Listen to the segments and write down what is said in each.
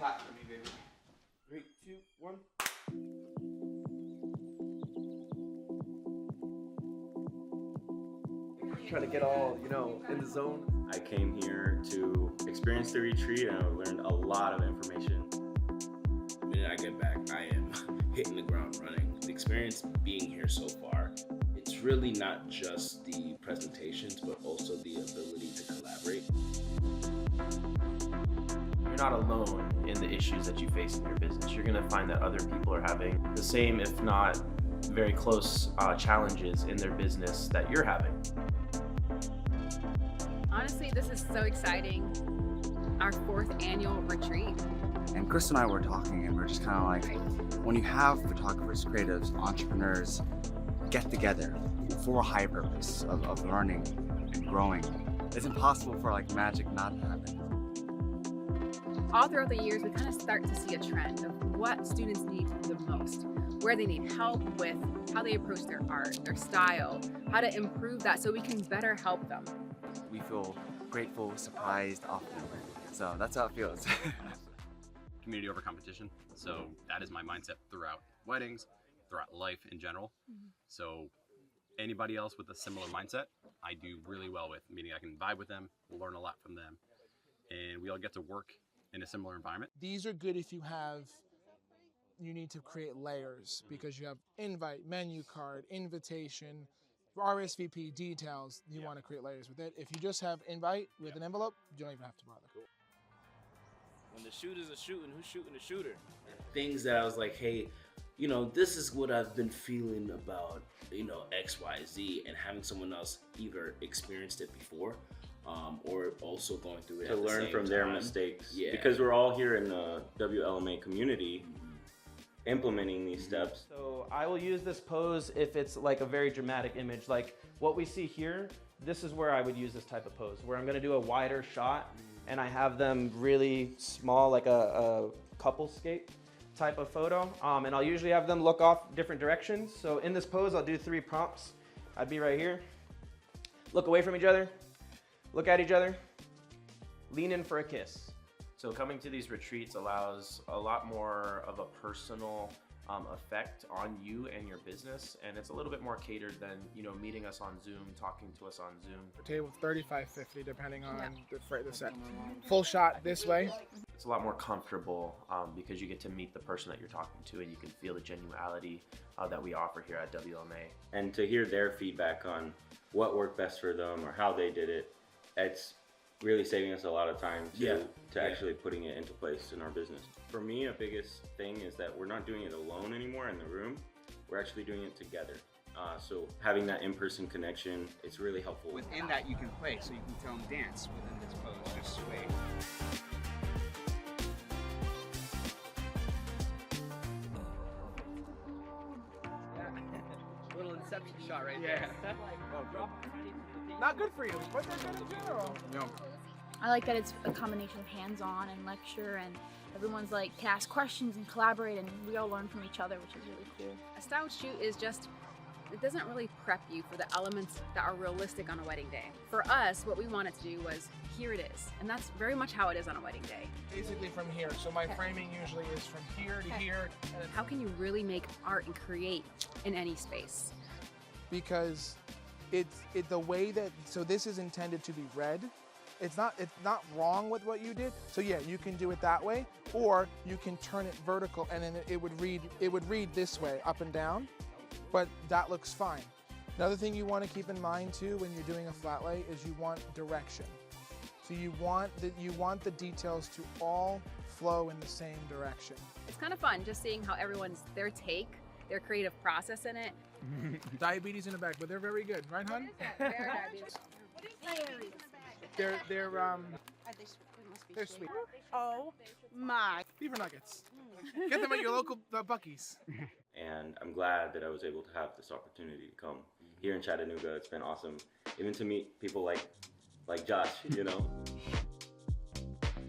clap for me, baby. 3, 2, 1. Trying to get all, in the zone. I came here to experience the retreat and I learned a lot of information. The minute I get back, I am hitting the ground running. The experience being here so far, it's really not just the presentations, but also the ability to collaborate. You're not alone in the issues that you face in your business. You're going to find that other people are having the same, if not very close challenges in their business that you're having. Honestly, this is so exciting. Our 4th annual retreat. And Chris and I were talking and we're just kind of like, when you have photographers, creatives, entrepreneurs get together for a high purpose of learning and growing, it's impossible for like magic not to happen. All throughout the years, we kind of start to see a trend of what students need the most, where they need help with how they approach their art, their style, how to improve that so we can better help them. We feel grateful, surprised, often. So that's how it feels. Community over competition. So that is my mindset throughout weddings, throughout life in general. So anybody else with a similar mindset, I do really well with, meaning I can vibe with them, learn a lot from them, and we all get to work in a similar environment. These are good if you need to create layers because you have invite, menu card, invitation, RSVP, details. You want to create layers with it. If you just have invite with an envelope, you don't even have to bother. Cool. When the shooters are shooting, who's shooting the shooter? Things that I was like, hey, this is what I've been feeling about, X, Y, Z, and having someone else either experienced it before, or also going through it To learn from their mistakes. Yeah. Because we're all here in the WLMA community implementing these steps. So I will use this pose if it's like a very dramatic image. Like what we see here, this is where I would use this type of pose, where I'm gonna do a wider shot and I have them really small, like a couple skate type of photo. And I'll usually have them look off different directions. So in this pose, I'll do 3 prompts. I'd be right here, look away from each other, look at each other, lean in for a kiss. So coming to these retreats allows a lot more of a personal effect on you and your business, and it's a little bit more catered than meeting us on Zoom, talking to us on Zoom. Table 35-50 depending on the set. Full shot this way. It's a lot more comfortable because you get to meet the person that you're talking to, and you can feel the genuality that we offer here at WLMA. And to hear their feedback on what worked best for them or how they did it, it's really saving us a lot of time to actually putting it into place in our business. For me, a biggest thing is that we're not doing it alone anymore in the room. We're actually doing it together. So having that in-person connection, it's really helpful. Within that you can play, so you can tell them dance within this pose, just sway. Little inception shot right there. Not good for you, but they're good in general. No. I like that it's a combination of hands-on and lecture, and everyone's like can ask questions and collaborate, and we all learn from each other, which is really cool. A style shoot is just, it doesn't really prep you for the elements that are realistic on a wedding day. For us, what we wanted to do was, here it is. And that's very much how it is on a wedding day. Basically from here. So my framing usually is from here to here. And How can you really make art and create in any space? because it's the way that, so this is intended to be read. It's not wrong with what you did. So yeah, you can do it that way, or you can turn it vertical and then it would read this way, up and down, but that looks fine. Another thing you want to keep in mind too when you're doing a flat lay is you want direction. So you want the details to all flow in the same direction. It's kind of fun just seeing how their take, their creative process in it. Diabetes in the back, but they're very good, right, hon? They're sweet. Oh my. Beaver nuggets. Get them at your local Buc-ee's. And I'm glad that I was able to have this opportunity to come here in Chattanooga. It's been awesome, even to meet people like Josh, you know.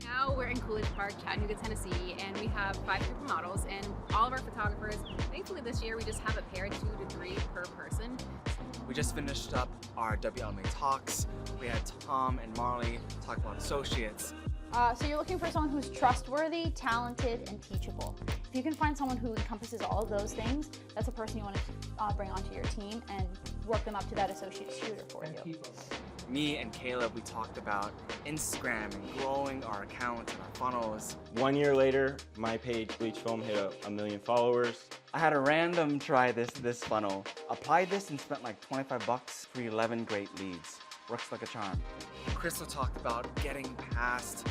Now we're in Coolidge Park, Chattanooga, Tennessee, and we have 5 group of models, and all of our photographers, thankfully this year we just have a pair, 2 to 3 per person. We just finished up our WLMA talks. We had Tom and Marley talk about associates. So you're looking for someone who's trustworthy, talented, and teachable. If you can find someone who encompasses all of those things, that's a person you want to bring onto your team and work them up to that associate shooter for you. Me and Caleb, we talked about Instagram and growing our accounts and our funnels. 1 year later, my page, Bleach Film, hit 1 million followers. I had a random try this funnel. Applied this and spent like $25 for 11 great leads. Works like a charm. Crystal talked about getting past,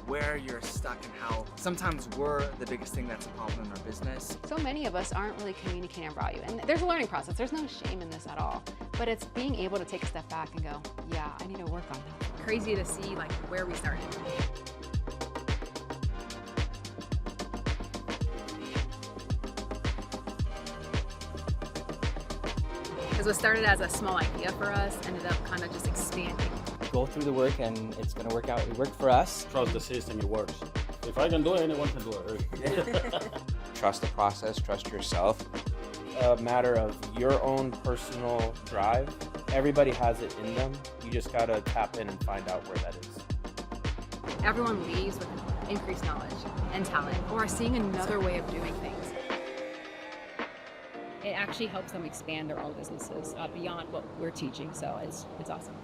where you're stuck and how sometimes we're the biggest thing that's a problem in our business. So many of us aren't really communicating our value, and there's a learning process. There's no shame in this at all, but it's being able to take a step back and go, yeah, I need to work on that. Crazy to see like where we started. Because what started as a small idea for us ended up kind of just expanding. Go through the work and it's going to work out. It worked for us. Trust the system, it works. If I can do it, anyone can do it. Trust the process, trust yourself. A matter of your own personal drive. Everybody has it in them. You just got to tap in and find out where that is. Everyone leaves with increased knowledge and talent, or seeing another way of doing things. It actually helps them expand their own businesses beyond what we're teaching, so it's awesome.